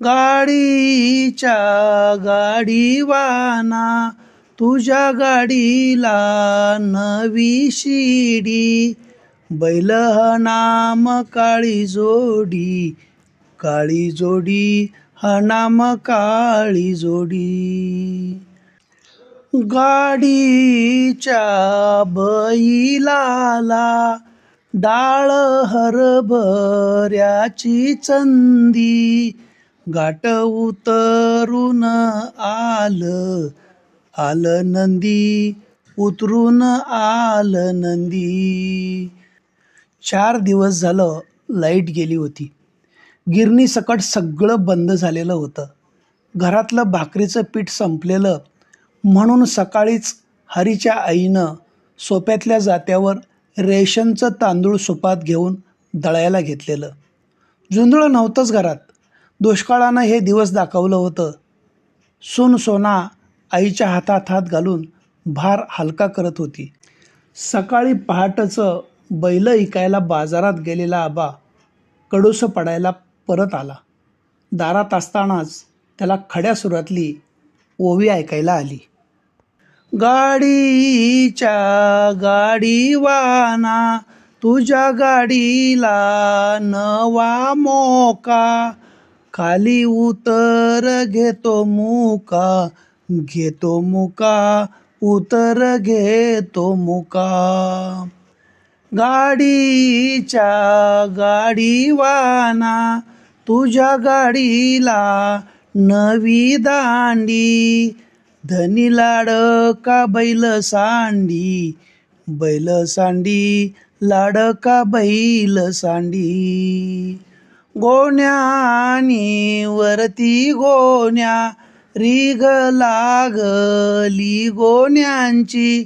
गाडीच्या गाडीवाना तुझ्या गाडीला नवी शिडी, बैल हा नाम काळी जोडी, काळी जोडी हा नाम काळी जोडी. गाडीच्या बैलाला डाळ हरभऱ्याची चंदी, गाठ उतरून आलं आलं नंदी, उतरून आलं नंदी. 4 दिवस झालं लाईट गेली होती. गिरणी सकट सगळं बंद झालेलं होतं. घरातलं भाकरीचं पीठ संपलेलं म्हणून सकाळीच हरीच्या आईनं सोप्यातल्या जात्यावर रेशनचं तांदूळ सुपात घेऊन दळायला घेतलेलं. जुंधळं नव्हतंच घरात. दुष्काळानं हे दिवस दाखवलं होतं. सून सोना आईच्या हातात हात घालून भार हलका करत होती. सकाळी पहाटचं बैल इकायला बाजारात गेलेला आबा कडूसं पडायला परत आला. दारात असतानाच त्याला खड्या सुरातली ओवी ऐकायला आली. गाडीच्या गाडीवाना तुझ्या गाडीला नवा मोका, खाली उतर घेतो मुका, घेतो मुका, उतर घेतो मुका. गाडीच्या गाडीवाना तुझ्या गाडीला नवी दांडी, धनी लाडका बैल सांडी, बैल सांडी लाडका बैल सांडी. गोण्यानी वरती गोण्या रीग लागली गोण्यांची,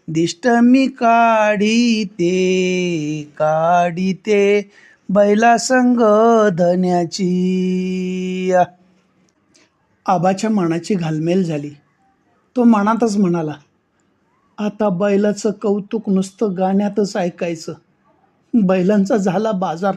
दिष्ट मी काढीते काढीते बैला संग धन्याची. आबाच्या मनाची घालमेल झाली. तो मनातच म्हणाला, आता बैलाचं कौतुक नुसतं गाण्यातच ऐकायचं. बैलांचा झाला बाजार.